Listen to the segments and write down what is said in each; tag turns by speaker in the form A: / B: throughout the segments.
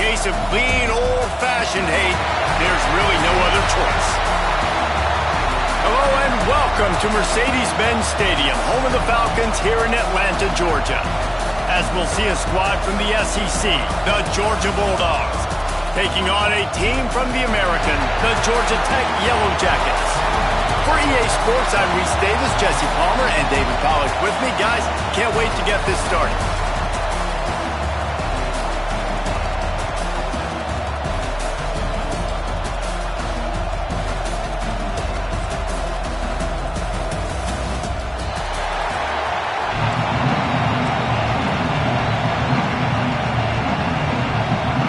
A: case of clean, old-fashioned hate, there's really no other choice. Hello and welcome to Mercedes-Benz Stadium, home of the Falcons here in Atlanta, Georgia. As we'll see a squad from the SEC, the Georgia Bulldogs, taking on a team from the American, the Georgia Tech Yellow Jackets. For EA Sports, I'm Reese Davis, Jesse Palmer, and David Pollack with me. Guys, can't wait to get this started.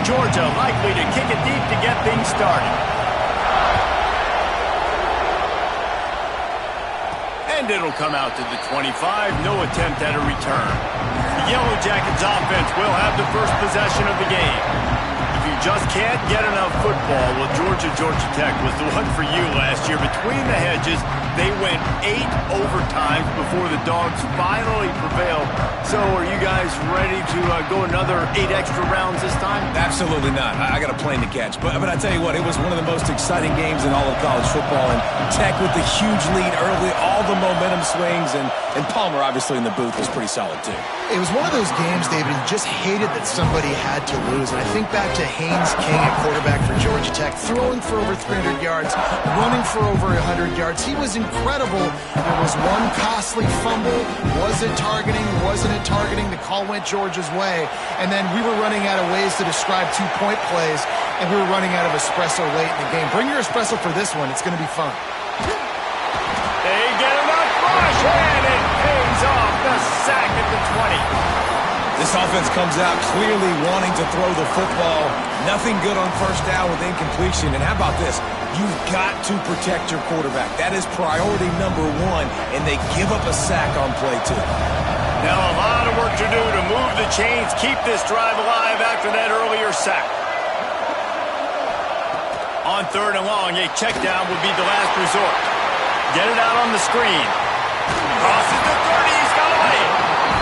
A: Georgia likely to kick it deep to get things started. And it'll come out to the 25, no attempt at a return. The Yellow Jackets offense will have the first possession of the game. If you just can't get enough football, well, Georgia Tech was the one for you last year. Between the hedges, they went 8 overtimes before the Dogs finally prevailed. So are you guys ready to go another 8 extra rounds this time?
B: Absolutely not. I got a plane to catch. But I tell you what, it was one of the most exciting games in all of college football. And Tech with the huge lead early, all the momentum swings, and Palmer obviously in the booth was pretty solid too.
C: It was one of those games, David, you just hated that somebody had to lose. And I think back to Haynes King at quarterback for Georgia Tech, throwing for over 300 yards, running for over 100 yards. He was incredible. There was one costly fumble. Was it targeting? Wasn't it targeting? The call went Georgia's way. And then we were running out of ways to describe 2-point plays, and we were running out of espresso late in the game. Bring your espresso for this one. It's going to be fun.
A: They get enough rush, and it pays off. The sack at the 20.
B: This offense comes out clearly wanting to throw the football. Nothing good on first down with incompletion. And how about this? You've got to protect your quarterback. That is priority number 1, and they give up a sack on play 2.
A: Now a lot of work to do to move the chains, keep this drive alive after that earlier sack. On 3rd and long, a check down would be the last resort. Get it out on the screen. Crosses the 30, he's got away.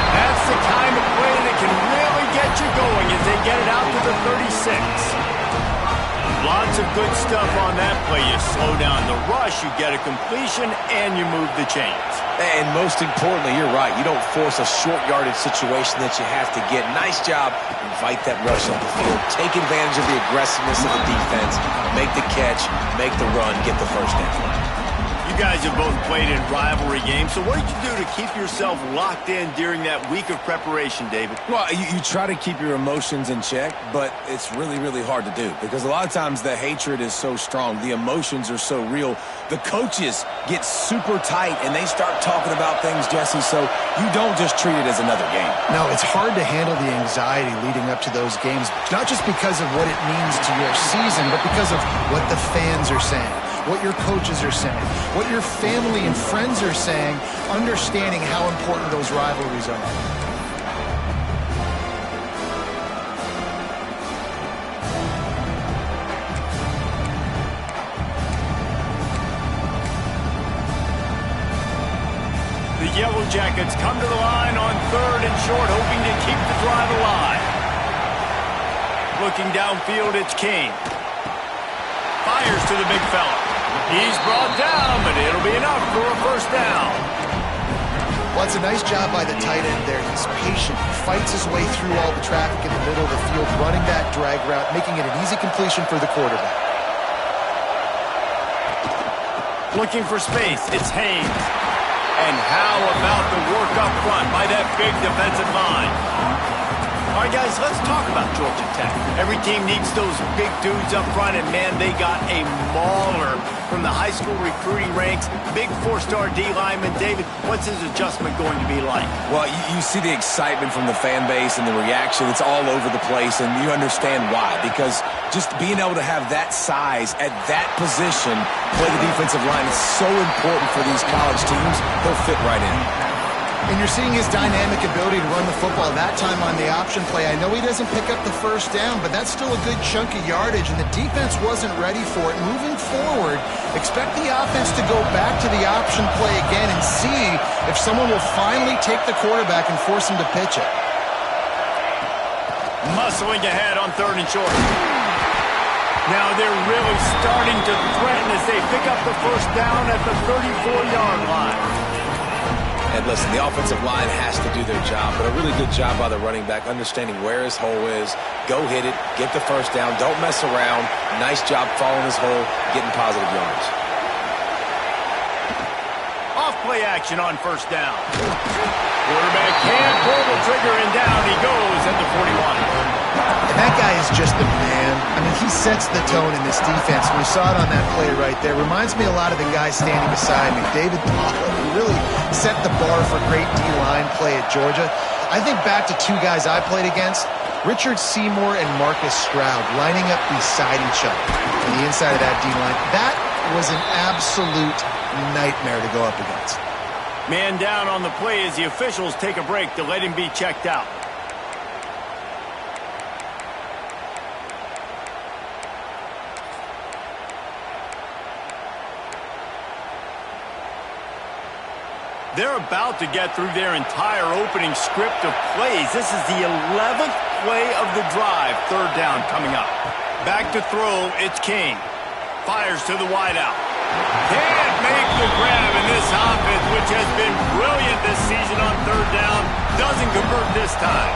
A: That's the kind of play that can really get you going as they get it out to the 36. Lots of good stuff on that play. You slow down the rush, you get a completion, and you move the chains.
B: And most importantly, you're right. You don't force a short yardage situation that you have to get. Nice job. Invite that rush up the field. Take advantage of the aggressiveness of the defense. Make the catch, make the run, get the first down.
A: You guys have both played in rivalry games, so what did you do to keep yourself locked in during that week of preparation, David?
B: Well, you try to keep your emotions in check, but it's really, really hard to do because a lot of times the hatred is so strong. The emotions are so real. The coaches get super tight, and they start talking about things, Jesse, so you don't just treat it as another game.
C: No, it's hard to handle the anxiety leading up to those games, not just because of what it means to your season, but because of what the fans are saying, what your coaches are saying, what your family and friends are saying, understanding how important those rivalries are.
A: The Yellow Jackets come to the line on 3rd and short, hoping to keep the drive alive. Looking downfield, it's King. Fires to the big fella. He's brought down, but it'll be enough for a first down.
C: Well, it's a nice job by the tight end there. He's patient. He fights his way through all the traffic in the middle of the field, running that drag route, making it an easy completion for the quarterback.
A: Looking for space, it's Haynes. And how about the work up front by that big defensive line? All right, guys, let's talk about Georgia Tech. Every team needs those big dudes up front, and, man, they got a mauler from the high school recruiting ranks. Big 4-star D lineman. David, what's his adjustment going to be like?
B: Well, you see the excitement from the fan base and the reaction. It's all over the place, and you understand why. Because just being able to have that size at that position, play the defensive line, is so important for these college teams. They'll fit right in.
C: And you're seeing his dynamic ability to run the football that time on the option play. I know he doesn't pick up the first down, but that's still a good chunk of yardage, and the defense wasn't ready for it. Moving forward, expect the offense to go back to the option play again and see if someone will finally take the quarterback and force him to pitch it.
A: Must hustling ahead on 3rd and short. Now they're really starting to threaten as they pick up the first down at the 34-yard line.
B: And listen, the offensive line has to do their job, but a really good job by the running back, understanding where his hole is. Go hit it, get the first down, don't mess around. Nice job following his hole, getting positive yards.
A: Off play action on 1st down. Quarterback can't pull the trigger, and down he goes at the 41.
C: And that guy is just the man. I mean, he sets the tone in this defense. We saw it on that play right there. Reminds me a lot of the guy standing beside me, David Pollock, who really set the bar for great D-line play at Georgia. I think back to 2 guys I played against, Richard Seymour and Marcus Stroud, lining up beside each other on the inside of that D-line. That was an absolute nightmare to go up against.
A: Man down on the play as the officials take a break to let him be checked out. They're about to get through their entire opening script of plays. This is the 11th play of the drive. 3rd down coming up. Back to throw, it's King. Fires to the wideout. Can't make the grab in this offense, which has been brilliant this season on 3rd down. Doesn't convert this time.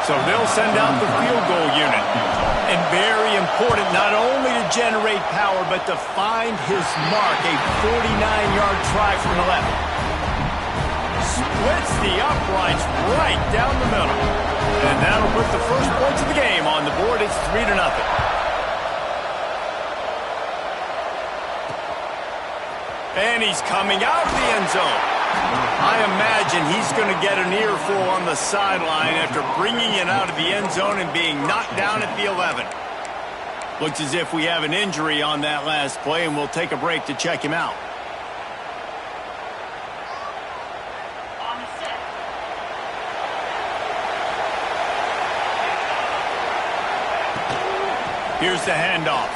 A: So they'll send out the field goal unit. And very important, not only to generate power, but to find his mark. A 49-yard try from the left. Splits the uprights right down the middle. And that'll put the first points of the game on the board. It's 3-0. And he's coming out of the end zone. I imagine he's going to get an earful on the sideline after bringing it out of the end zone and being knocked down at the 11. Looks as if we have an injury on that last play, and we'll take a break to check him out. Here's the handoff.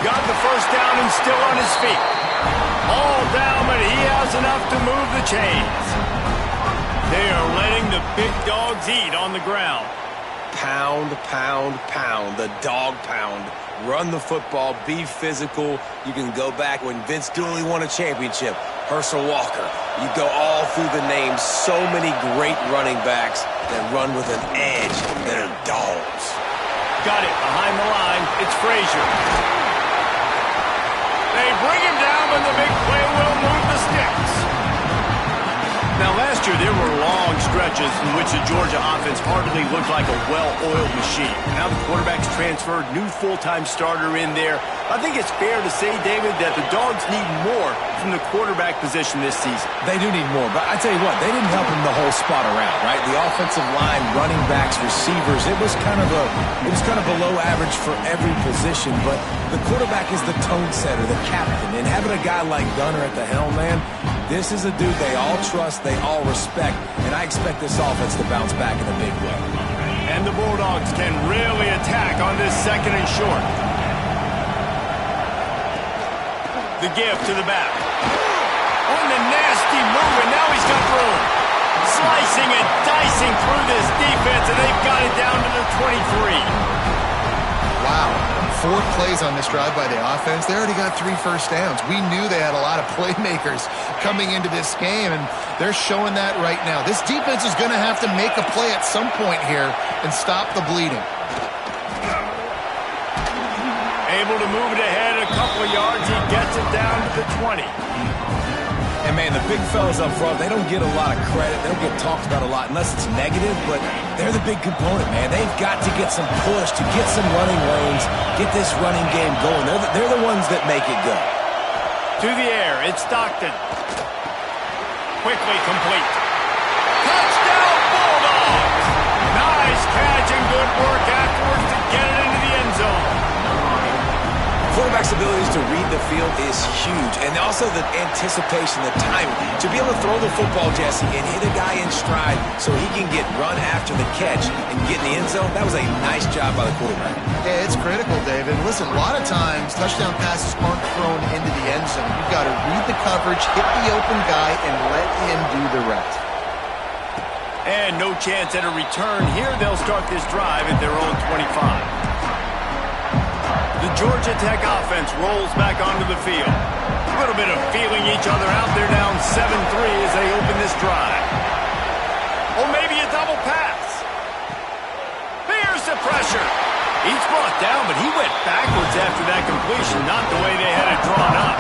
A: Got the first down and still on his feet. All down, but he has enough to move the chains. They are letting the big dogs eat on the ground.
B: Pound, pound, pound. The dog pound. Run the football. Be physical. You can go back when Vince Dooley won a championship. Herschel Walker. You go all through the names. So many great running backs that run with an edge that are dogs.
A: Got it behind the line. It's Frazier. They bring him down, but the big play will move the sticks. Now, last year, there were long stretches in which the Georgia offense hardly looked like a well-oiled machine. Now the quarterback's transferred, new full-time starter in there. I think it's fair to say, David, that the Dogs need more from the quarterback position this season.
B: They do need more, but I tell you what, they didn't help him the whole spot around, right? The offensive line, running backs, receivers, it was kind of below average for every position, but the quarterback is the tone setter, the captain, and having a guy like Gunner at the helm, man, this is a dude they all trust, they all respect, and I expect this offense to bounce back in a big way.
A: And the Bulldogs can really attack on this 2nd and short. The give to the back. On the nasty move, and now he's got room. Slicing and dicing through this defense, and they've got it down to the 23.
C: Wow. 4 plays on this drive by the offense. They already got 3 first downs. We knew they had a lot of playmakers coming into this game, and they're showing that right now. This defense is going to have to make a play at some point here and stop the bleeding.
A: Able to move it ahead a couple of yards. He gets it down to the 20.
B: And, man, the big fellas up front, they don't get a lot of credit. They don't get talked about a lot unless it's negative, but they're the big component, man. They've got to get some push, to get some running lanes, get this running game going. They're the ones that make it go.
A: To the air, it's Stockton. Quickly complete. Touchdown, Bulldogs! Nice catch and good work afterwards to get it into the end zone.
B: Quarterback's abilities to read the field is huge, and also the anticipation, the timing. To be able to throw the football, Jesse, and hit a guy in stride so he can get run after the catch and get in the end zone, that was a nice job by the quarterback.
C: Yeah, it's critical, David. Listen, a lot of times touchdown passes aren't thrown into the end zone. You've got to read the coverage, hit the open guy, and let him do the rest.
A: And no chance at a return here. They'll start this drive at their own 25. The Georgia Tech offense rolls back onto the field. A little bit of feeling each other out. They're down 7-3 as they open this drive. Or maybe a double pass. Here's the pressure. He's brought down, but he went backwards after that completion, not the way they had it drawn up.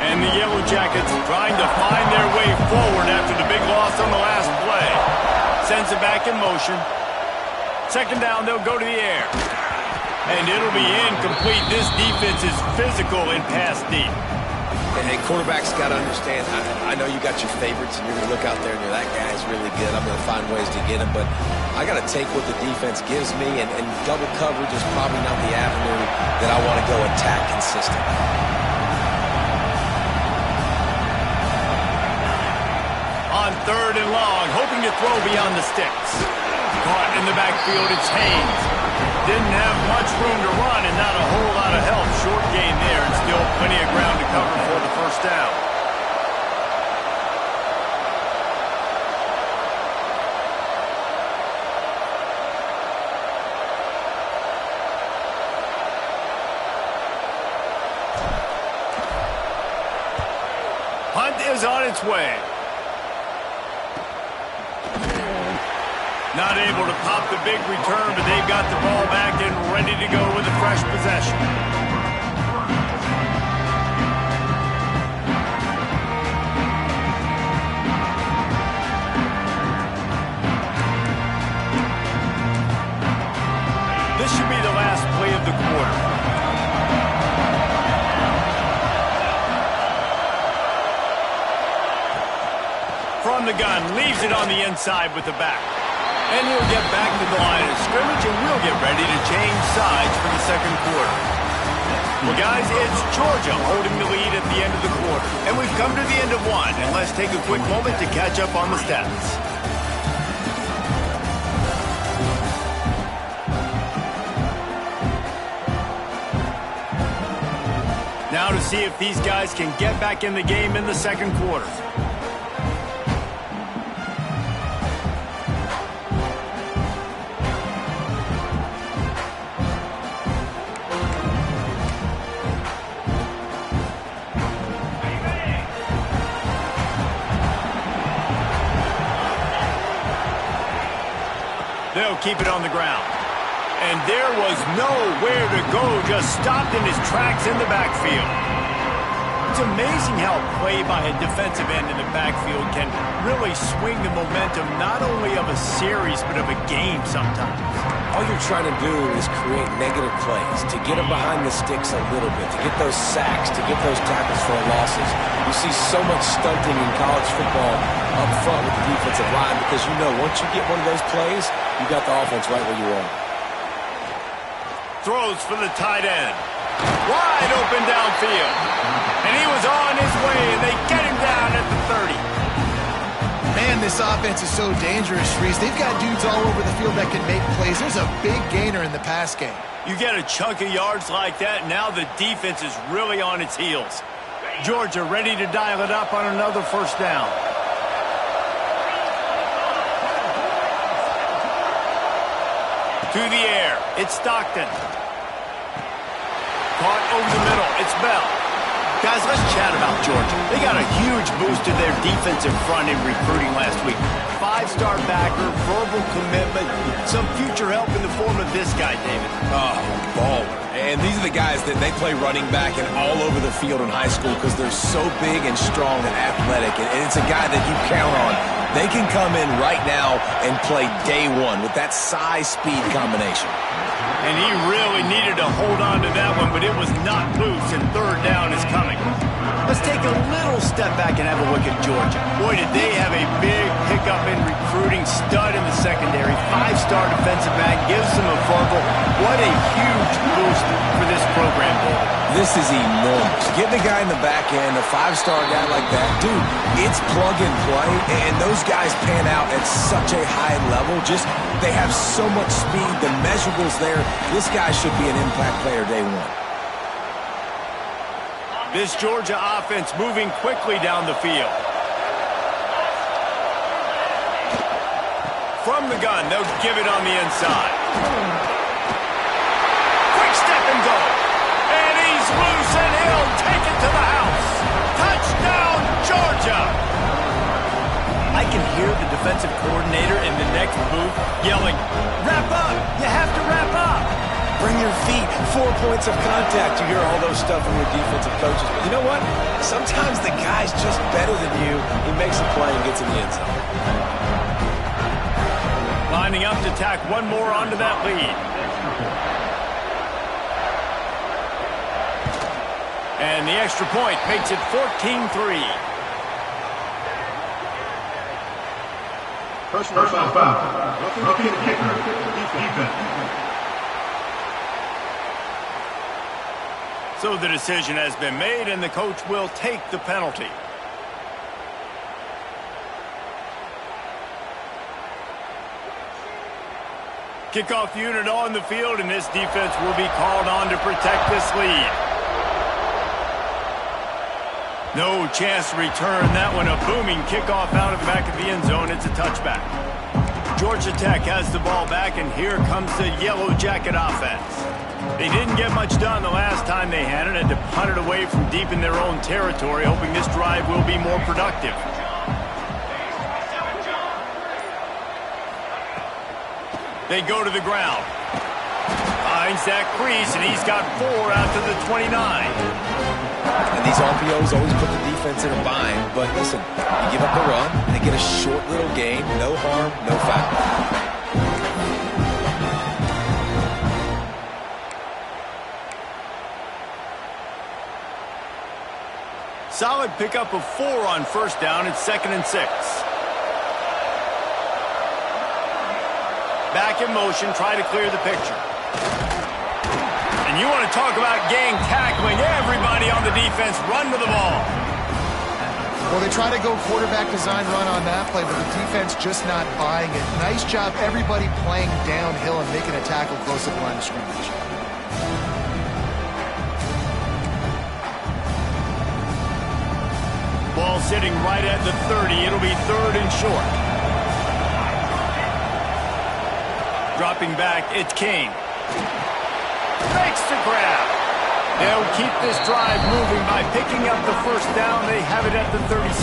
A: And the Yellow Jackets trying to find their way forward after the big loss on the last play. Sends it back in motion. Second down, they'll go to the air. And it'll be incomplete. This defense is physical in pass deep.
B: And quarterbacks got to understand, I know you got your favorites, and you're going to look out there and you're, that guy's really good. I'm going to find ways to get him, but I got to take what the defense gives me, and double coverage is probably not the avenue that I want to go attack consistently.
A: On third and long, hoping to throw beyond the sticks. Caught in the backfield, it's Haynes. Didn't have much room to run and not a whole lot of help. Short gain there and still plenty of ground to cover for the first down. Hunt is on its way. Not able to pop the big return, but they've got the ball back and ready to go with a fresh possession. This should be the last play of the quarter. From the gun, leaves it on the inside with the back. And he'll get back to the line of scrimmage, and we'll get ready to change sides for the second quarter. Well, guys, it's Georgia holding the lead at the end of the quarter. And we've come to the end of one, and let's take a quick moment to catch up on the stats. Now to see if these guys can get back in the game in the second quarter. They'll keep it on the ground. And there was nowhere to go, just stopped in his tracks in the backfield. It's amazing how play by a defensive end in the backfield can really swing the momentum not only of a series, but of a game sometimes.
B: All you're trying to do is create negative plays, to get them behind the sticks a little bit, to get those sacks, to get those tackles for losses. You see so much stunting in college football up front with the defensive line because you know once you get one of those plays, you got the offense right where you want.
A: Throws for the tight end. Wide open downfield. And he was on his way, and they get him down at the 30.
C: Man, this offense is so dangerous, Reese. They've got dudes all over the field that can make plays. There's a big gainer in the pass game.
A: You get a chunk of yards like that, now the defense is really on its heels. Georgia ready to dial it up on another first down. To the air, it's Stockton. Caught over the middle, it's Bell. Guys, let's chat about Georgia. They got a huge boost to their defensive front in recruiting last week. 5-star backer, verbal commitment, some future help in the form of this guy, David.
B: Oh, baller. And these are the guys that they play running back and all over the field in high school because they're so big and strong and athletic. And it's a guy that you count on. They can come in right now and play day one with that size-speed combination.
A: And he really needed to hold on to that one, but it was not loose, and third down is coming. Let's take a little step back and have a look at Georgia. Boy, did they have a big pickup in recruiting. Stud in the secondary. 5-star defensive back. Gives them a verbal. What a huge boost for this program, David.
B: This is enormous. Getting a guy in the back end, a 5-star guy like that, dude, it's plug and play, and those guys pan out at such a high level. Just, they have so much speed. The measurables there. This guy should be an impact player day one.
A: This Georgia offense moving quickly down the field. from the gun. They'll give it on the inside. Quick step and go. And he's loose, and he'll take it to the house. Touchdown, Georgia! I can hear the defensive coordinator in the next booth yelling, "Wrap up! You have to wrap up!"
B: Bring your feet. 4 points of contact. You hear all those stuff from your defensive coaches. But you know what? Sometimes the guy's just better than you. He makes a play and gets in the end zone.
A: Lining up to tack one more onto that lead. And the extra point makes it 14-3.
D: Personal foul. Roughing the kicker. Defense.
A: So the decision has been made, and the coach will take the penalty. Kickoff unit on the field, and this defense will be called on to protect this lead. No chance to return that one. A booming kickoff out of the back of the end zone. It's a touchback. Georgia Tech has the ball back, and here comes the Yellow Jacket offense. They didn't get much done the last time they had it, and to punt it away from deep in their own territory, hoping this drive will be more productive. They go to the ground. Finds that crease, and he's got 4 out to the 29.
B: And these RPOs always put the defense in a bind. But listen, you give up the run, they get a short little gain, no harm, no foul.
A: Solid pickup of 4 on first down. It's 2nd and 6. Back in motion, try to clear the picture. And you want to talk about gang tackling. Everybody on the defense run to the ball.
C: Well, they try to go quarterback design run on that play, but the defense just not buying it. Nice job, everybody playing downhill and making a tackle close to the line of scrimmage.
A: Ball sitting right at the 30. It'll be 3rd and short. Dropping back, it's King. Makes the grab. They'll keep this drive moving by picking up the first down. They have it at the 36.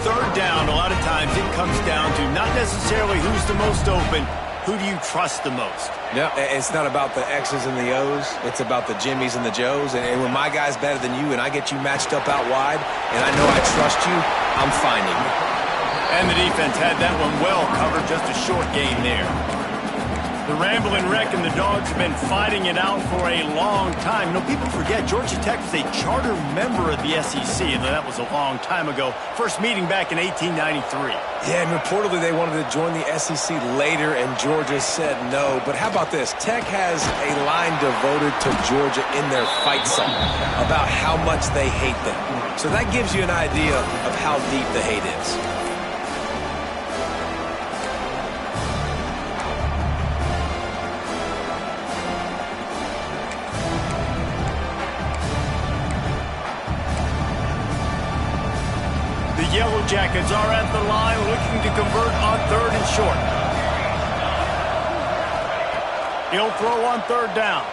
A: 3rd down, a lot of times it comes down to not necessarily who's the most open, who do you trust the most?
B: Yeah, it's not about the X's and the O's. It's about the Jimmies and the Joes. And when my guy's better than you and I get you matched up out wide, and I know I trust you, I'm finding you.
A: And the defense had that one well covered, just a short gain there. The Ramblin' Wreck and the Dogs have been fighting it out for a long time. You know, people forget Georgia Tech was a charter member of the SEC, and that was a long time ago. First meeting back in 1893.
B: Yeah, and reportedly they wanted to join the SEC later, and Georgia said no. But how about this? Tech has a line devoted to Georgia in their fight song about how much they hate them. So that gives you an idea of how deep the hate is.
A: The Yellow Jackets are at the line looking to convert on 3rd and short. He'll throw on 3rd down.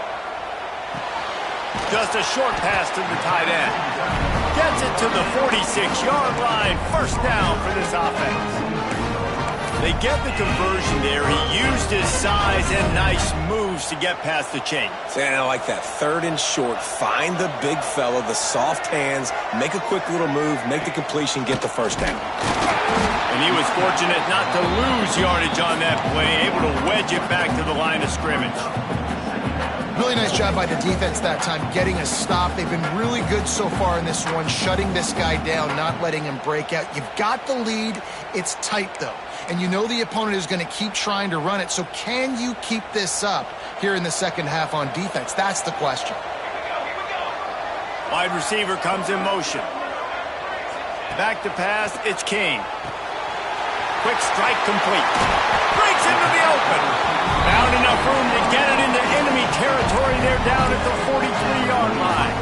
A: Just a short pass to the tight end. Gets it to the 46-yard line. 1st down for this offense. They get the conversion there. He used his size and nice moves to get past the chain.
B: And I like that. 3rd and short. Find the big fella, the soft hands, make a quick little move, make the completion, get the 1st down.
A: And he was fortunate not to lose yardage on that play, able to wedge it back to the line of scrimmage.
C: Really nice job by the defense that time, getting a stop. They've been really good so far in this one, shutting this guy down, not letting him break out. You've got the lead. It's tight, though. And you know the opponent is going to keep trying to run it. So can you keep this up here in the second half on defense? That's the question.
A: Wide receiver comes in motion. Back to pass, it's King. Quick strike complete. Breaks into the open. Found enough room to get it into enemy territory. They're down at the 43-yard line.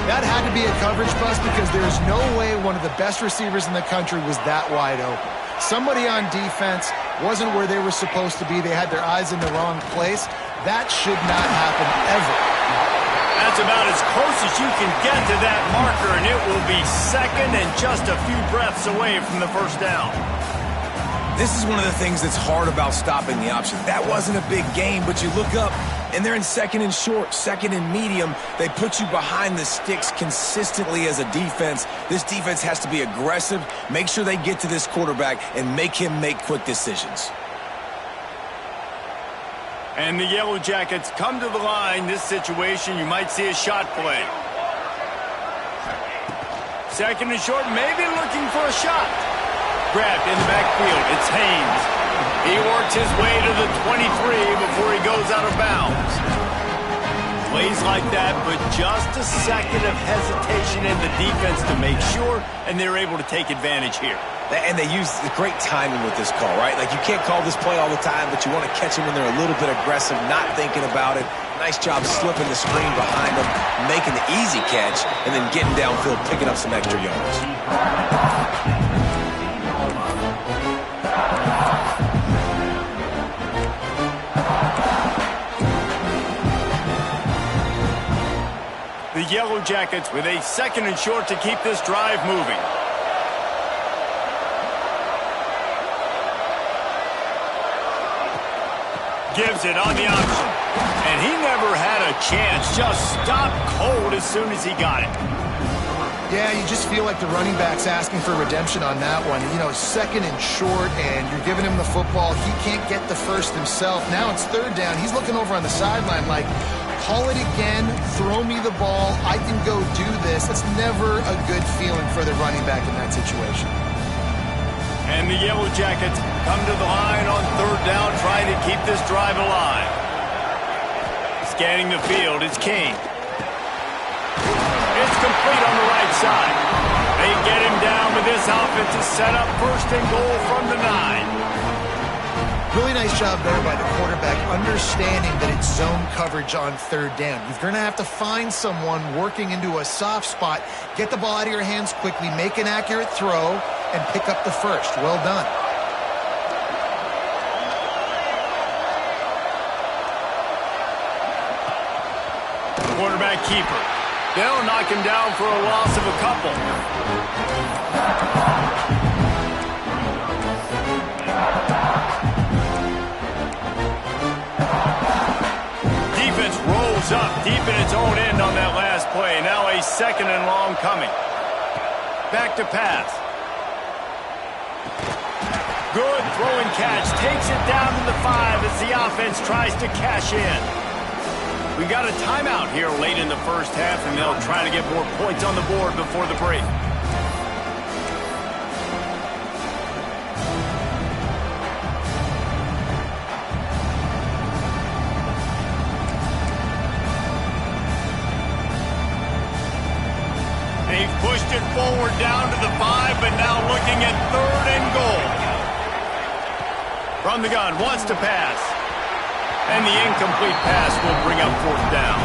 C: That had to be a coverage bust because there's no way one of the best receivers in the country was that wide open. Somebody on defense wasn't where they were supposed to be. They had their eyes in the wrong place. That should not happen ever.
A: That's about as close as you can get to that marker, and it will be second and just a few breaths away from the first down.
B: This is one of the things that's hard about stopping the option. That wasn't a big game, but you look up, and they're in second and short, second and medium. They put you behind the sticks consistently as a defense. This defense has to be aggressive, make sure they get to this quarterback, and make him make quick decisions.
A: And the Yellow Jackets come to the line. This situation, you might see a shot play. Second and short, maybe looking for a shot. Grabbed in the backfield, it's Haynes. He works his way to the 23 before he goes out of bounds. Plays like that, but just a second of hesitation in the defense to make sure, and they're able to take advantage here.
B: And they use great timing with this call, right? Like, you can't call this play all the time, but you want to catch them when they're a little bit aggressive, not thinking about it. Nice job slipping the screen behind them, making the easy catch, and then getting downfield, picking up some extra yards.
A: The Yellow Jackets with a second and short to keep this drive moving. Gives it on the option. And he never had a chance. Just stopped cold as soon as he got it.
C: Yeah, you just feel like the running back's asking for redemption on that one. You know, second and short, and you're giving him the football. He can't get the first himself. Now it's third down. He's looking over on the sideline like, call it again, throw me the ball, I can go do this. That's never a good feeling for the running back in that situation.
A: And the Yellow Jackets come to the line on third down, trying to keep this drive alive. Scanning the field, it's King. It's complete on the right side. They get him down with this offense to set up first and goal from the 9.
C: Really nice job there by the quarterback, understanding that it's zone coverage on third down. You're going to have to find someone working into a soft spot, get the ball out of your hands quickly, make an accurate throw, and pick up the first. Well done.
A: Quarterback keeper. They'll knock him down for a loss of a couple. Defense rolls up deep in its own end on that last play. Now a second and long coming. Back to pass. Good throwing catch. Takes it down to the 5 as the offense tries to cash in. We got a timeout here late in the first half, and they'll try to get more points on the board before the break. They've pushed it forward down to the 5, but now looking at third and goal. From the gun, wants to pass. And the incomplete pass will bring up fourth down.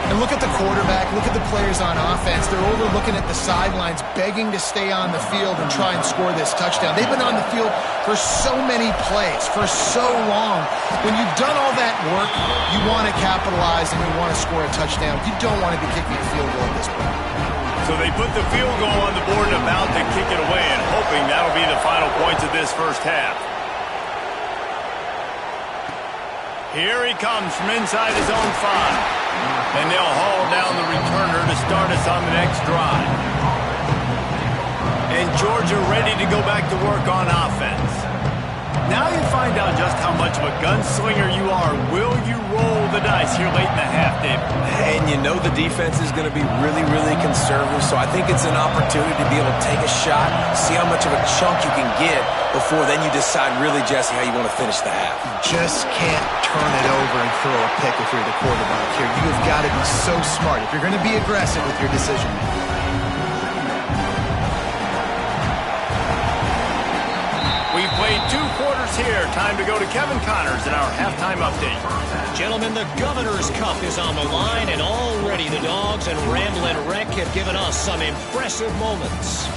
C: And look at the quarterback, look at the players on offense. They're overlooking at the sidelines, begging to stay on the field and try and score this touchdown. They've been on the field for so many plays, for so long. When you've done all that work, you want to capitalize and you want to score a touchdown. You don't want to be kicking a field goal at this point.
A: So they put the field goal on the board and about to kick it away, and hoping that'll be the final points of this first half. Here he comes from inside his own 5. And they'll haul down the returner to start us on the next drive. And Georgia ready to go back to work on offense. Now you find out just how much of a gunslinger you are. Will you roll the dice here late in the half, David?
B: And you know the defense is going to be really, really conservative, so I think it's an opportunity to be able to take a shot, see how much of a chunk you can get before then you decide really, Jesse, how you want to finish the half.
C: You just can't turn it over and throw a pick if you're the quarterback here. You've got to be so smart if you're going to be aggressive with your decision-making.
A: We've played 2 quarters here. Time to go to Kevin Connors in our halftime update.
E: Gentlemen, the Governor's Cup is on the line, and already the Dogs and Ramblin' Wreck have given us some impressive moments.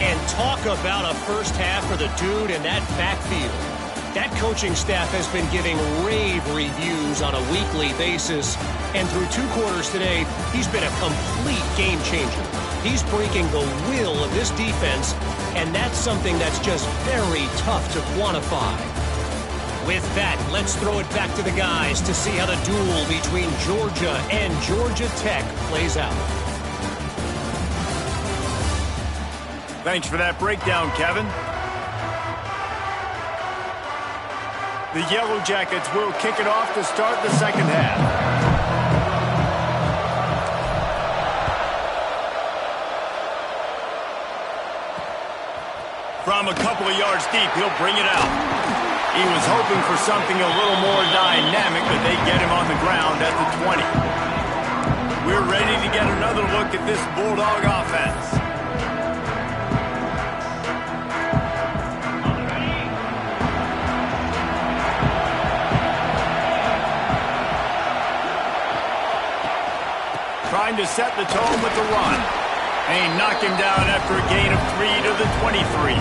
E: And talk about a first half for the dude in that backfield. That coaching staff has been giving rave reviews on a weekly basis. And through 2 quarters today, he's been a complete game changer. He's breaking the will of this defense, and that's something that's just very tough to quantify. With that, let's throw it back to the guys to see how the duel between Georgia and Georgia Tech plays out.
A: Thanks for that breakdown, Kevin. The Yellow Jackets will kick it off to start the second half. From a couple of yards deep, he'll bring it out. He was hoping for something a little more dynamic, but they get him on the ground at the 20. We're ready to get another look at this Bulldog offense. Trying to set the tone with the run. And he knocked him down after a gain of 3 to the 23.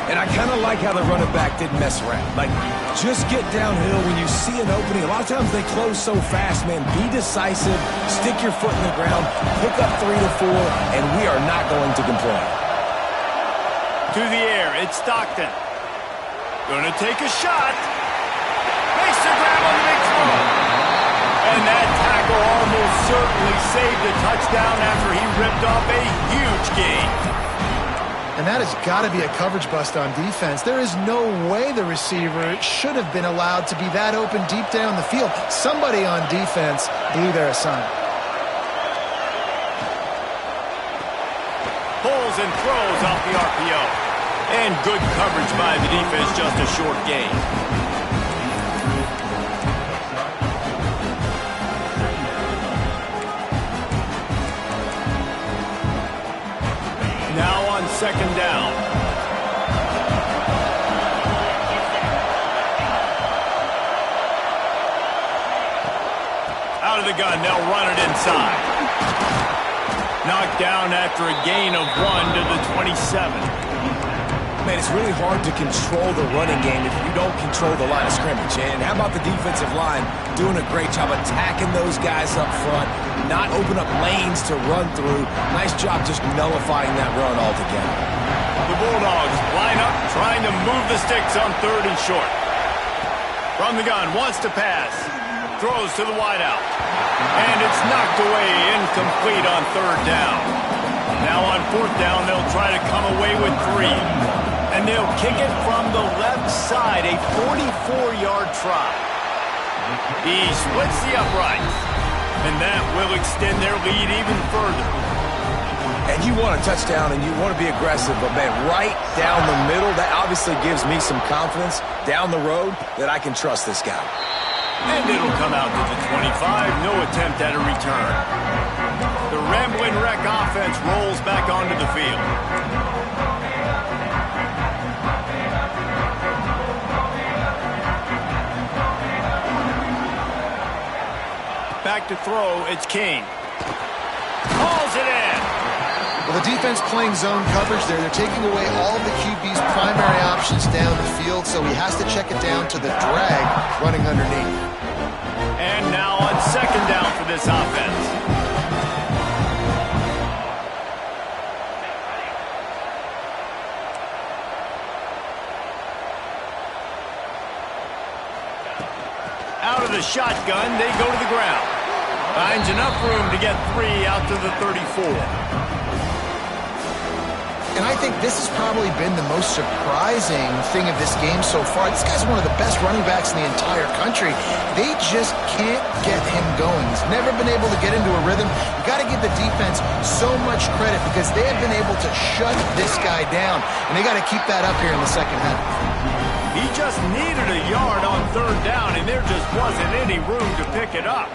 B: And I kind of like how the running back didn't mess around. Like, just get downhill when you see an opening. A lot of times they close so fast, man. Be decisive, stick your foot in the ground, pick up 3 to 4, and we are not going to complain.
A: To the air, it's Stockton. Gonna take a shot. Makes the grab on the big throw. And that tackle almost certainly saved a touchdown after he ripped off a huge gain.
C: And that has got to be a coverage bust on defense. There is no way the receiver should have been allowed to be that open deep down the field. Somebody on defense blew their assignment.
A: Pulls and throws off the RPO. And good coverage by the defense, just a short gain. Now on second down. Out of the gun, they'll run it inside. Knocked down after a gain of 1 to the 27.
B: Man, it's really hard to control the running game if you don't control the line of scrimmage. And how about the defensive line doing a great job attacking those guys up front, not open up lanes to run through. Nice job just nullifying that run altogether.
A: The Bulldogs line up, trying to move the sticks on 3rd and short. From the gun, wants to pass. Throws to the wideout. And it's knocked away, incomplete on 3rd down. Now on 4th down, they'll try to come away with 3. And they'll kick it from the left side, a 44-yard try. He splits the uprights, and that will extend their lead even further.
B: And you want a touchdown and you want to be aggressive, but man, right down the middle, that obviously gives me some confidence down the road that I can trust this guy.
A: And it'll come out to the 25, no attempt at a return. The Rambling Wreck offense rolls back onto the field. Back to throw, it's King. Calls it in.
C: Well, the defense playing zone coverage there. They're taking away all of the QB's primary options down the field, so he has to check it down to the drag running underneath.
A: And now on second down for this offense. Out of the shotgun, they go to the ground. Finds enough room to get 3 out to the 34.
C: And I think this has probably been the most surprising thing of this game so far. This guy's one of the best running backs in the entire country. They just can't get him going. He's never been able to get into a rhythm. You got to give the defense so much credit because they have been able to shut this guy down. And they got to keep that up here in the second half.
A: He just needed a yard on 3rd down, and there just wasn't any room to pick it up.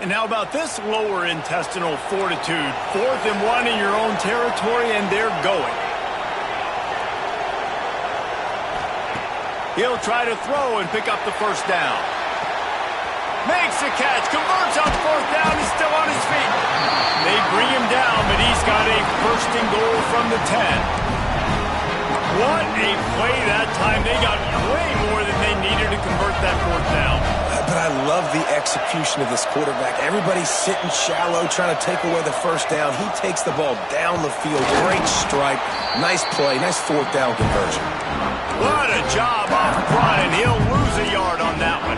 A: And how about this lower intestinal fortitude? 4th and 1 in your own territory, and they're going. He'll try to throw and pick up the first down. Makes a catch, converts on fourth down, he's still on his feet. They bring him down, but he's got a first and goal from the 10. What a play that time. They got way more than they needed to convert that fourth down.
B: But I love the execution of this quarterback. Everybody's sitting shallow, trying to take away the first down. He takes the ball down the field. Great strike. Nice play. Nice fourth down conversion.
A: What a job off front, and he'll lose a yard on that one.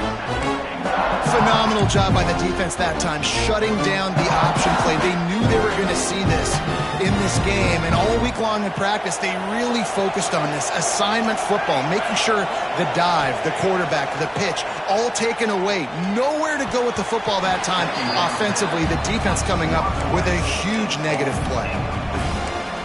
C: Phenomenal job by the defense that time, shutting down the option play. They knew they were going to see this in this game, and all week long in practice, they really focused on this assignment football, making sure the dive, the quarterback, the pitch, all taken away. Nowhere to go with the football that time. Offensively, the defense coming up with a huge negative play.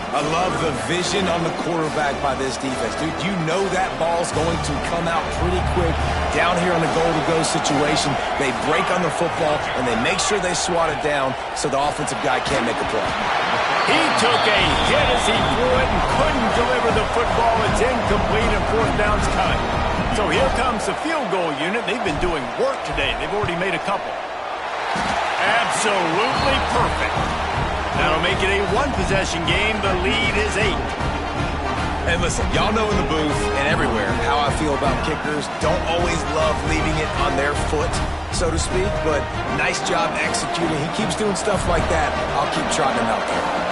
B: I love the vision on the quarterback by this defense. Dude, you know that ball's going to come out pretty quick. Down here on the goal-to-go situation, they break on the football, and they make sure they swat it down so the offensive guy can't make a play.
A: He took a hit as he threw it and couldn't deliver the football. It's incomplete, and fourth down's coming. So here comes the field goal unit. They've been doing work today. They've already made a couple. Absolutely perfect. That'll make it a one-possession game. The lead is 8.
B: And listen, y'all know in the booth and everywhere how I feel about kickers. Don't always love leaving it on their foot, so to speak, but nice job executing. He keeps doing stuff like that. I'll keep trotting him out there.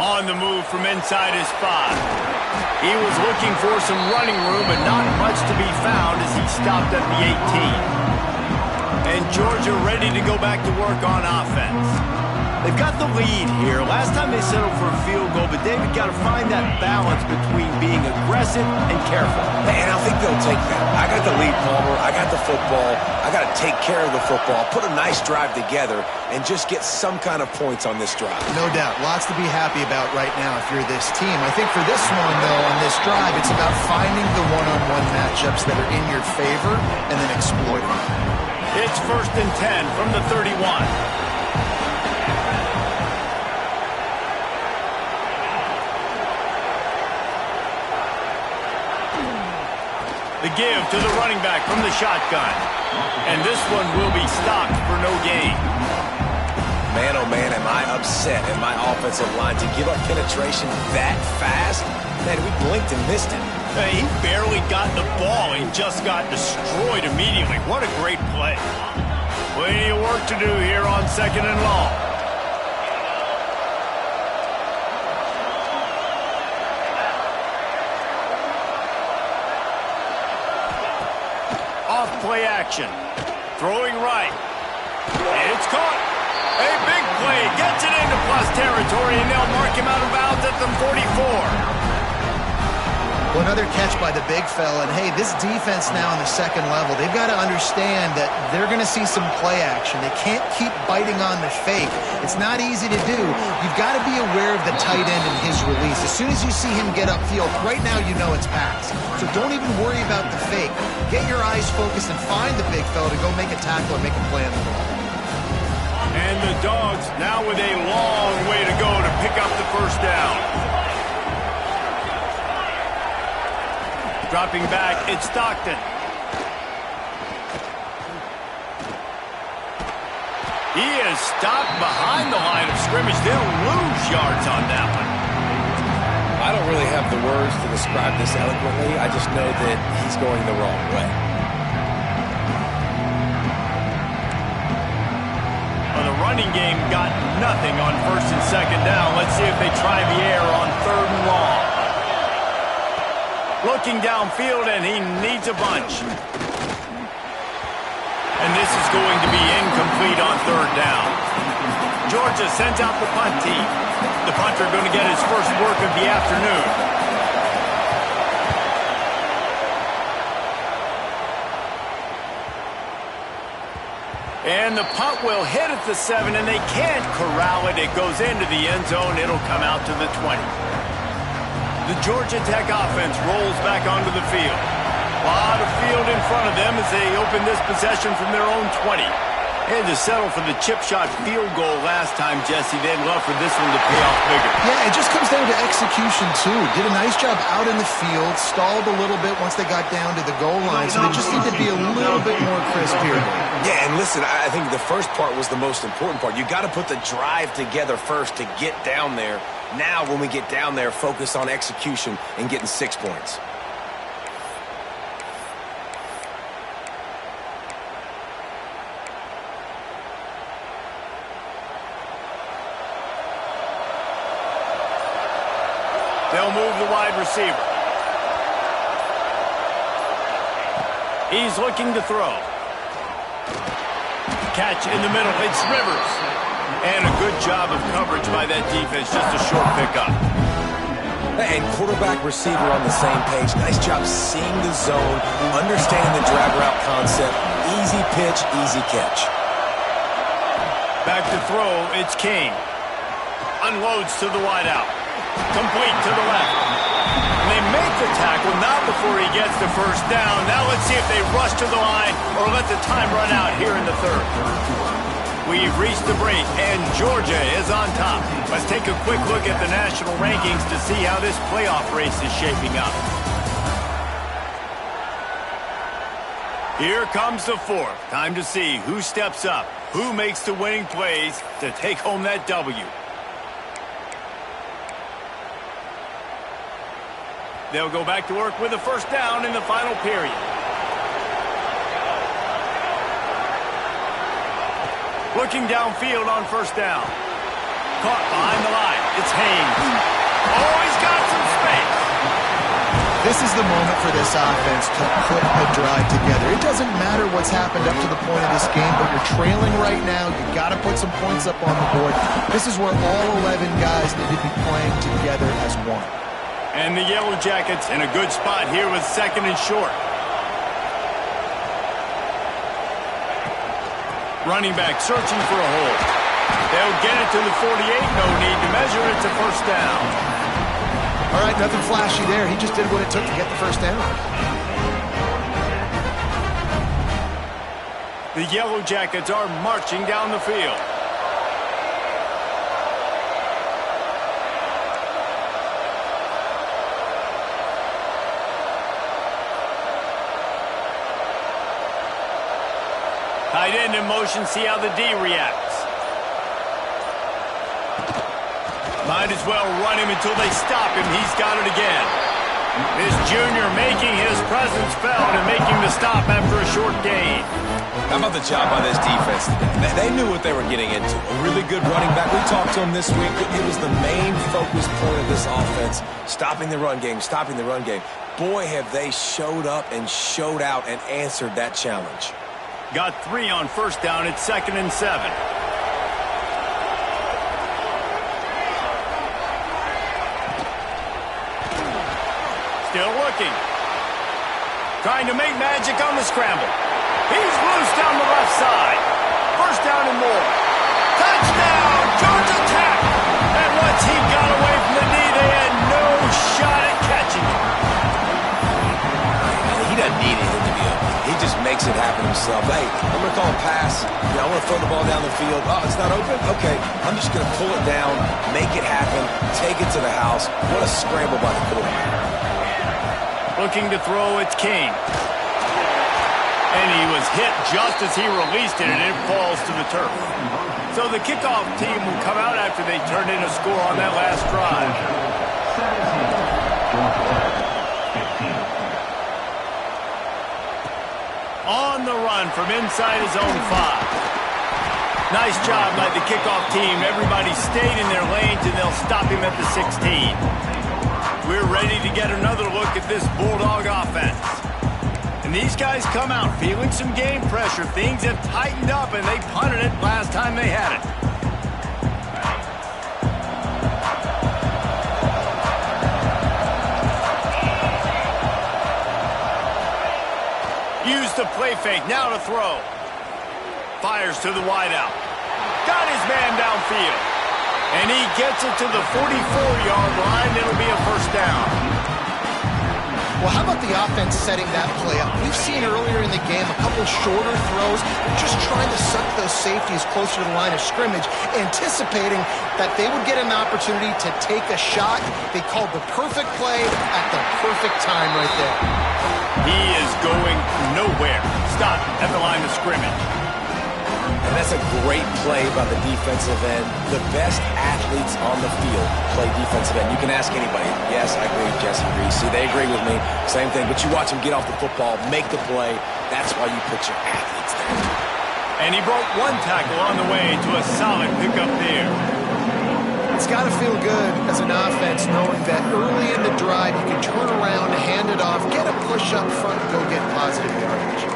A: On the move from inside his 5. He was looking for some running room, but not much to be found as he stopped at the 18. And Georgia ready to go back to work on offense. They've got the lead here. Last time they settled for a field goal, but David got to find that balance between being aggressive and careful.
B: And I think they'll take that. I got the lead, Palmer. I got the football. I got to take care of the football, put a nice drive together, and just get some kind of points on this drive.
C: No doubt. Lots to be happy about right now if you're this team. I think for this one, though, on this drive, it's about finding the one-on-one matchups that are in your favor and then exploiting them.
A: It's 1st and 10 from the 31. The give to the running back from the shotgun. And this one will be stopped for no gain.
B: Man, oh man, am I upset at my offensive line to give up penetration that fast? Man, we blinked and missed it.
A: He barely got the ball. He just got destroyed immediately. What a great play. Plenty of work to do here on 2nd and long. Play action. Throwing right. It's caught. A big play. Gets it into plus territory, and they'll mark him out of bounds at the 44.
C: Well, another catch by the big fella. And, hey, this defense now on the second level, they've got to understand that they're going to see some play action. They can't keep biting on the fake. It's not easy to do. You've got to be aware of the tight end and his release. As soon as you see him get upfield, right now you know it's pass. So don't even worry about the fake. Get your eyes focused and find the big fella to go make a tackle or make a play on the ball.
A: And the Dogs now with a long way to go to pick up the first down. Dropping back, it's Stockton. He is stopped behind the line of scrimmage. They'll lose yards on that one.
B: I don't really have the words to describe this eloquently. I just know that he's going the wrong way.
A: Well, the running game got nothing on 1st and 2nd down. Let's see if they try the air on 3rd and long. Looking downfield, and he needs a bunch. And this is going to be incomplete on 3rd down. Georgia sends out the punt team. The punter going to get his first work of the afternoon. And the punt will hit at the 7, and they can't corral it. It goes into the end zone. It'll come out to the 20. The Georgia Tech offense rolls back onto the field. A lot of field in front of them as they open this possession from their own 20. And to settle for the chip shot field goal last time, Jesse, they'd love for this one to pay off bigger.
C: Yeah, it just comes down to execution, too. Did a nice job out in the field, stalled a little bit once they got down to the goal line, so they just need to be a little bit more crisp here.
B: Yeah, and listen, I think the first part was the most important part. You got to put the drive together first to get down there. Now, when we get down there, focus on execution and getting 6 points.
A: They'll move the wide receiver. He's looking to throw. Catch in the middle. It's Rivers. And a good job of coverage by that defense. Just a short pickup.
B: And quarterback, receiver on the same page. Nice job seeing the zone, understanding the drag route concept. Easy pitch, easy catch.
A: Back to throw. It's King. Unloads to the wideout. Complete to the left. And they make the tackle, not before he gets the first down. Now let's see if they rush to the line or let the time run out here in the third. We've reached the break, and Georgia is on top. Let's take a quick look at the national rankings to see how this playoff race is shaping up. Here comes the fourth. Time to see who steps up, who makes the winning plays to take home that W. They'll go back to work with a first down in the final period. Looking downfield on first down. Caught behind the line. It's Haynes. Oh, he's got some space.
C: This is the moment for this offense to put a drive together. It doesn't matter what's happened up to the point of this game, but you're trailing right now. You've got to put some points up on the board. This is where all 11 guys need to be playing together as one.
A: And the Yellow Jackets in a good spot here with second and short. Running back searching for a hole. They'll get it to the 48. No need to measure. It's a first down.
C: All right, nothing flashy there. He just did what it took to get the first down.
A: The Yellow Jackets are marching down the field. Tight end in motion, see how the D reacts. Might as well run him until they stop him. He's got it again. This junior making his presence felt and making the stop after a short gain.
B: How about the job by this defense today? They knew what they were getting into. A really good running back. We talked to him this week. It was the main focus point of this offense. Stopping the run game, stopping the run game. Boy, have they showed up and showed out and answered that challenge.
A: Got 3 on first down. It's 2nd and 7. Still looking. Trying to make magic on the scramble. He's loose down the left side. First down and more. Touchdown, Georgia Tech. And once he got away from the knee, they had no shot at catching him.
B: He doesn't need anything to be open. He just makes it happen himself. Hey, I'm going to call a pass. I want to throw the ball down the field. Oh, it's not open? Okay. I'm just going to pull it down, make it happen, take it to the house. What a scramble by the quarterback.
A: Looking to throw, it's King. And he was hit just as he released it, and it falls to the turf. So the kickoff team will come out after they turned in a score on that last drive. On the run from inside his own 5. Nice job by the kickoff team. Everybody stayed in their lanes, and they'll stop him at the 16. We're ready to get another look at this Bulldog offense. And these guys come out feeling some game pressure. Things have tightened up, and they punted it last time they had it. Used the play fake, now to throw. Fires to the wideout. Got his man downfield. And he gets it to the 44-yard line. It'll be a first down.
C: Well, how about the offense setting that play up? We've seen earlier in the game a couple shorter throws. They're just trying to suck those safeties closer to the line of scrimmage, anticipating that they would get an opportunity to take a shot. They called the perfect play at the perfect time right there.
A: He is going nowhere. Stop at the line of scrimmage.
B: And that's a great play by the defensive end. The best athletes on the field play defensive end. You can ask anybody. Yes, I agree with Jesse Reese. See, they agree with me. Same thing. But you watch them get off the football, make the play. That's why you put your athletes there.
A: And he broke one tackle on the way to a solid pickup there.
C: It's got to feel good as an offense knowing that early in the drive you can turn around, hand it off, get a push up front, and go get positive yardage.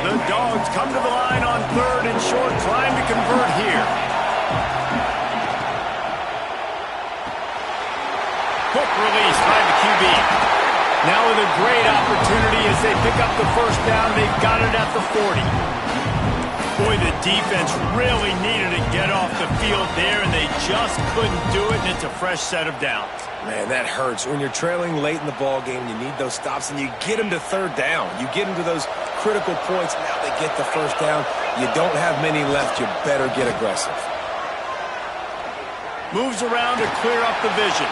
A: The Dogs come to the line on 3rd and short, trying to convert here. Quick release by the QB. Now with a great opportunity as they pick up the first down. They've got it at the 40. Boy, the defense really needed to get off the field there, and they just couldn't do it, and it's a fresh set of downs.
B: Man, that hurts. When you're trailing late in the ball game, you need those stops, and you get them to 3rd down. You get them to those critical points. Now they get the first down. You don't have many left. You better get aggressive.
A: Moves around to clear up the vision.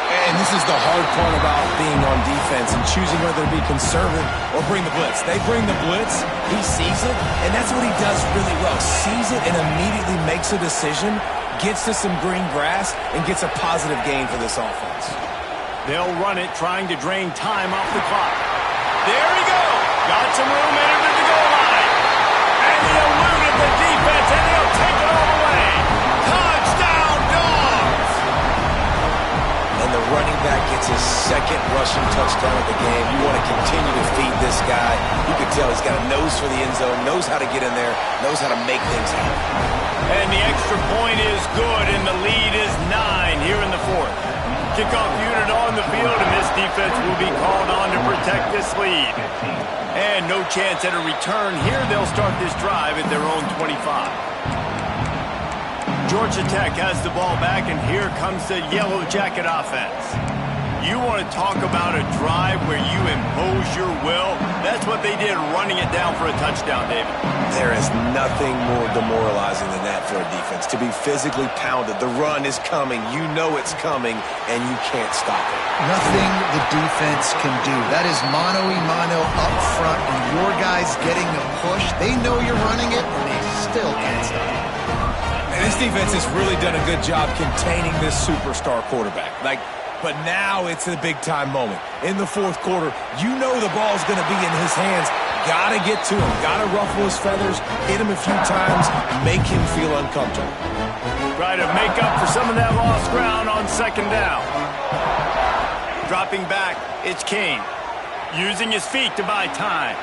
B: And this is the hard part about being on defense and choosing whether to be conservative or bring the blitz. They bring the blitz, he sees it, and that's what he does really well. Sees it and immediately makes a decision, gets to some green grass, and gets a positive gain for this offense.
A: They'll run it, trying to drain time off the clock. There he goes. Got some room in the goal line. And he eluded the defense, and he'll take it all the way. Touchdown, Dogs!
B: And the running back gets his 2nd rushing touchdown of the game. You want to continue to feed this guy. You can tell he's got a nose for the end zone, knows how to get in there, knows how to make things happen.
A: And the extra point is good, and the lead is 9 here in the 4th. Kickoff unit on the field, and this defense will be called on to protect this lead. And no chance at a return here. They'll start this drive at their own 25. Georgia Tech has the ball back, and here comes the Yellow Jacket offense. You want to talk about a drive where you impose your will? That's what they did, running it down for a touchdown, David.
B: There is nothing more demoralizing than that for a defense, to be physically pounded. The run is coming. You know it's coming, and you can't stop it.
C: Nothing the defense can do. That is mano-a-mano up front, and your guys getting a push. They know you're running it, and they still can't stop it.
B: And this defense has really done a good job containing this superstar quarterback. But now it's a big-time moment. In the 4th quarter, you know the ball's going to be in his hands. Got to get to him. Got to ruffle his feathers, hit him a few times, make him feel uncomfortable.
A: Try to make up for some of that lost ground on 2nd down. Dropping back, it's Kane. Using his feet to buy time.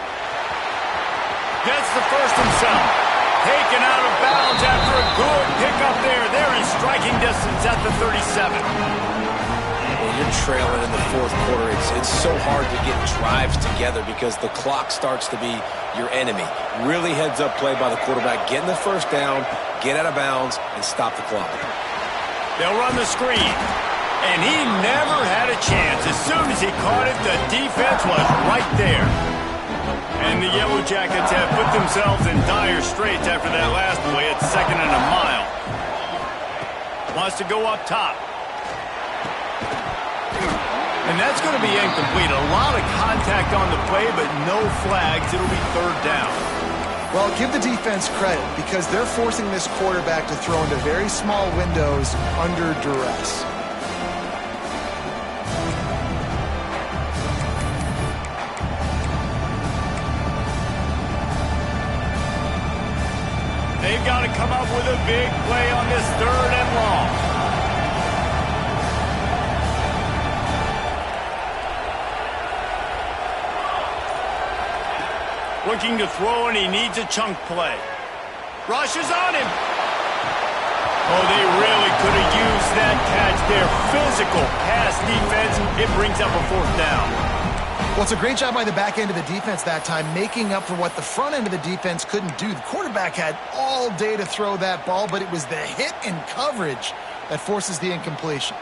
A: Gets the first himself. Taken out of bounds after a good pickup there. They're in striking distance at the 37.
B: When you're trailing in the 4th quarter, it's so hard to get drives together because the clock starts to be your enemy. Really heads-up play by the quarterback. Getting the first down, get out of bounds, and stop the clock.
A: They'll run the screen. And he never had a chance. As soon as he caught it, the defense was right there. And the Yellow Jackets have put themselves in dire straits after that last play at 2nd and a mile. Wants to go up top. And that's going to be incomplete. A lot of contact on the play, but no flags. It'll be 3rd down.
C: Well, give the defense credit because they're forcing this quarterback to throw into very small windows under duress.
A: They've got to come up with a big play on this 3rd and long. Looking to throw, and he needs a chunk play. Rushes on him. Oh, they really could have used that catch there. Physical pass defense. It brings up a 4th down.
C: Well, it's a great job by the back end of the defense that time, making up for what the front end of the defense couldn't do. The quarterback had all day to throw that ball, but it was the hit and coverage that forces the incompletion.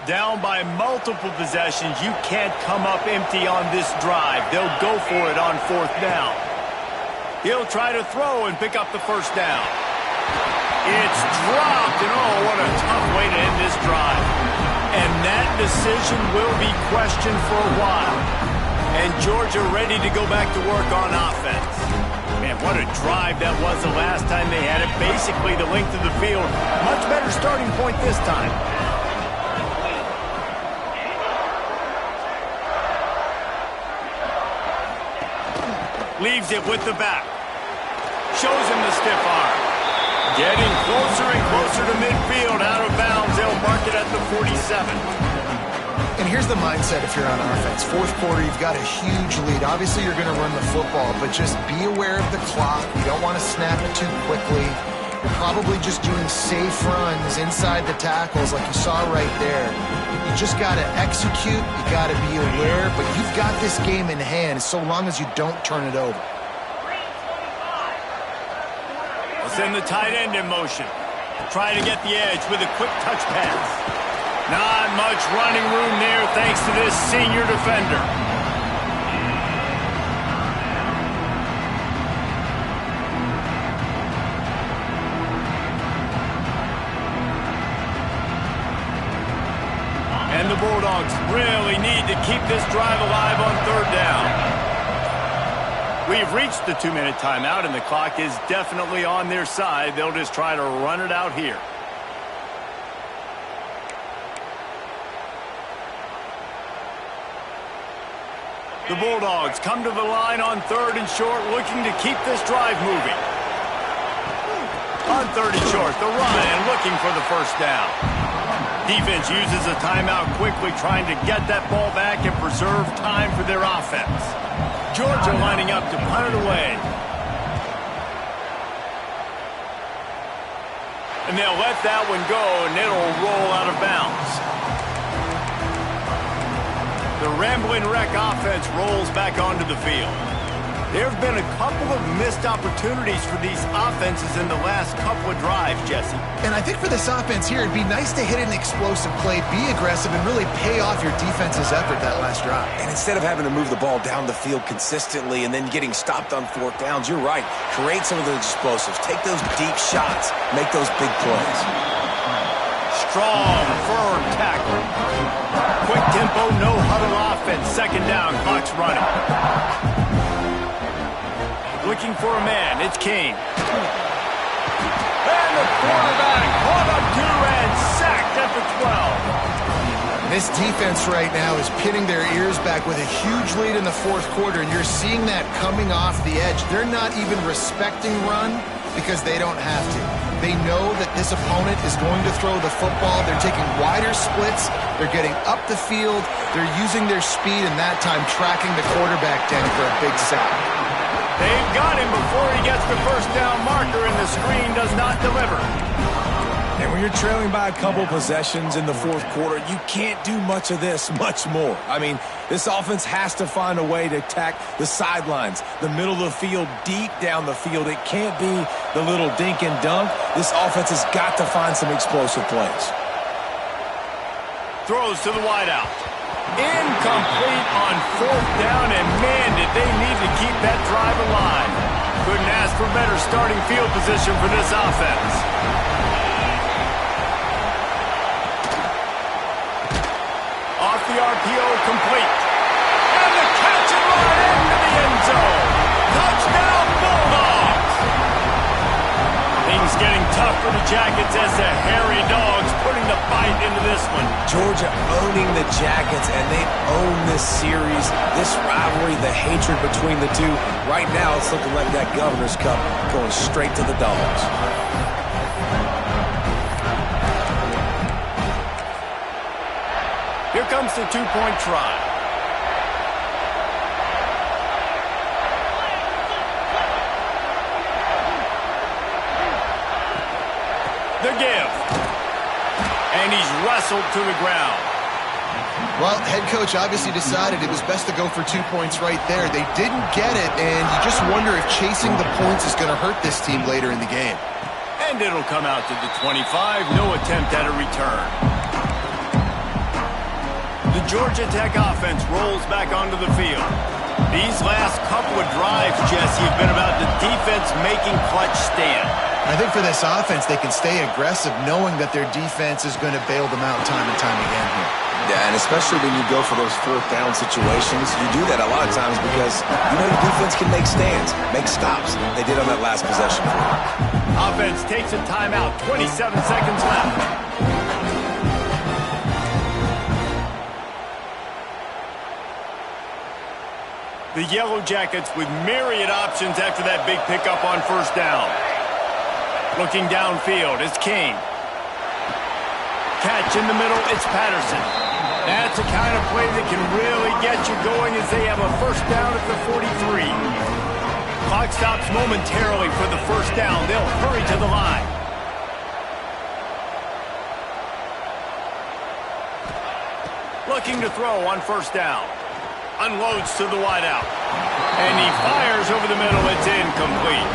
A: Down by multiple possessions, you can't come up empty on this drive. They'll go for it on 4th down. He'll try to throw and pick up the 1st down. It's dropped, and oh, what a tough way to end this drive. And that decision will be questioned for a while. And Georgia ready to go back to work on offense. Man, what a drive that was the last time they had it. Basically the length of the field. Much better starting point this time. Leaves it with the back. Shows him the stiff arm. Getting closer and closer to midfield. Out of bounds. They'll mark it at the 47.
C: And here's the mindset if you're on offense. 4th quarter, you've got a huge lead. Obviously, you're going to run the football, but just be aware of the clock. You don't want to snap it too quickly. You're probably just doing safe runs inside the tackles like you saw right there. You just got to execute. You got to be aware, but you've got this game in hand so long as you don't turn it over.
A: Send the tight end in motion. Try to get the edge with a quick touch pass. Not much running room there thanks to this senior defender. And the Bulldogs really need to keep this drive alive on 3rd down. We've reached the 2-minute timeout, and the clock is definitely on their side. They'll just try to run it out here. The Bulldogs come to the line on 3rd and short, looking to keep this drive moving. On 3rd and short, the run, and looking for the 1st down. Defense uses a timeout quickly, trying to get that ball back and preserve time for their offense. Georgia lining up to punt it away. And they'll let that one go, and it'll roll out of bounds. The Ramblin' Wreck offense rolls back onto the field. There have been a couple of missed opportunities for these offenses in the last couple of drives, Jesse.
C: And I think for this offense here, it'd be nice to hit an explosive play, be aggressive, and really pay off your defense's effort that last drive.
B: And instead of having to move the ball down the field consistently and then getting stopped on 4th downs, you're right. Create some of those explosives. Take those deep shots. Make those big plays.
A: Strong, firm tackle. Quick tempo, no huddle offense. 2nd down, clock's running. Looking for a man, it's Kane. And the quarterback caught up 2 and sacked at the 12.
C: This defense right now is pinning their ears back with a huge lead in the 4th quarter, and you're seeing that coming off the edge. They're not even respecting run because they don't have to. They know that this opponent is going to throw the football. They're taking wider splits. They're getting up the field. They're using their speed, and that time tracking the quarterback down for a big sack.
A: They've got him before he gets the 1st down marker, and the screen does not deliver.
B: And when you're trailing by a couple possessions in the 4th quarter, you can't do much of this, much more. I mean, this offense has to find a way to attack the sidelines, the middle of the field, deep down the field. It can't be the little dink and dunk. This offense has got to find some explosive plays.
A: Throws to the wideout. Incomplete on 4th down, and man, did they need to keep that drive alive. Couldn't ask for better starting field position for this offense. Off the RPO, complete. And the catch and run into the end zone. Touchdown, Bulldogs! Things getting tough for the Jackets as the hairy dogs putting the fight into this one.
B: Georgia owning the Jackets, and they own this series, this rivalry, the hatred between the two. Right now, it's looking like that Governor's Cup going straight to the Dogs.
A: Here comes the 2-point try. The give. And he's wrestled to the ground.
C: Well, head coach obviously decided it was best to go for 2 points right there. They didn't get it, and you just wonder if chasing the points is going to hurt this team later in the game.
A: And it'll come out to the 25. No attempt at a return. The Georgia Tech offense rolls back onto the field. These last couple of drives, Jesse, have been about the defense making clutch stand.
C: I think for this offense, they can stay aggressive knowing that their defense is going to bail them out time and time again here.
B: Yeah, and especially when you go for those fourth down situations, you do that a lot of times because you know the defense can make stands, make stops. They did on that last possession for you.
A: Offense takes a timeout, 27 seconds left. The Yellow Jackets with myriad options after that big pickup on first down. Looking downfield, it's King. Catch in the middle, it's Patterson. That's the kind of play that can really get you going as they have a first down at the 43. Clock stops momentarily for the first down. They'll hurry to the line. Looking to throw on first down. Unloads to the wideout. And he fires over the middle. It's incomplete.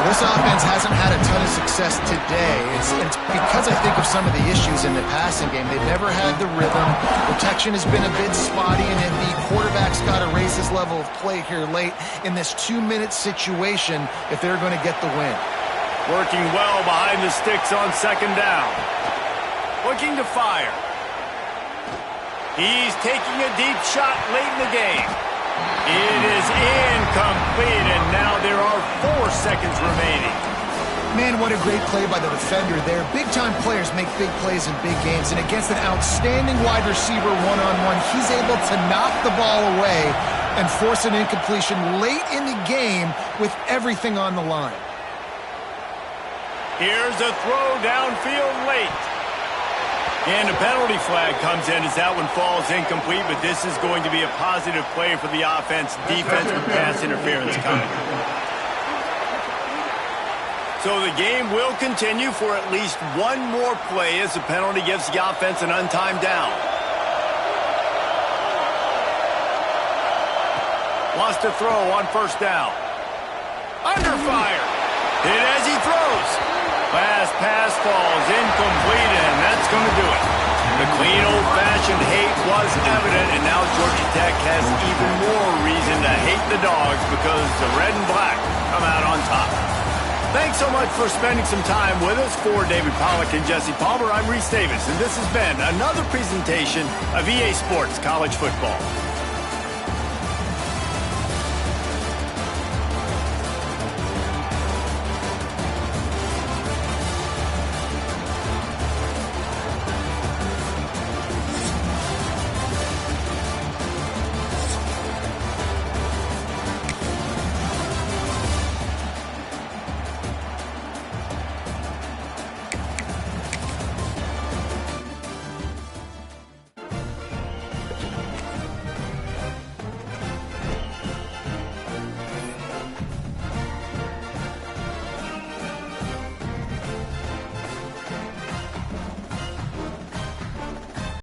C: This offense hasn't had a ton of success today. It's because I think of some of the issues in the passing game. They've never had the rhythm. Protection has been a bit spotty, and if the quarterback's got to raise his level of play here late in this 2-minute situation if they're going to get the win.
A: Working well behind the sticks on second down. Looking to fire. He's taking a deep shot late in the game. It is incomplete, and now there are 4 seconds remaining.
C: Man, what a great play by the defender there. Big-time players make big plays in big games, and against an outstanding wide receiver one-on-one, he's able to knock the ball away and force an incompletion late in the game with everything on the line.
A: Here's a throw downfield late. And a penalty flag comes in as that one falls incomplete, but this is going to be a positive play for the offense. Defense with pass interference coming. So the game will continue for at least one more play as the penalty gives the offense an untimed down. Wants to throw on first down. Under fire. Hit as he throws. Last pass falls incomplete, and that's going to do it. The clean, old-fashioned hate was evident, and now Georgia Tech has even more reason to hate the Dogs because the red and black come out on top. Thanks so much for spending some time with us. For David Pollack and Jesse Palmer, I'm Reese Davis, and this has been another presentation of EA Sports College Football.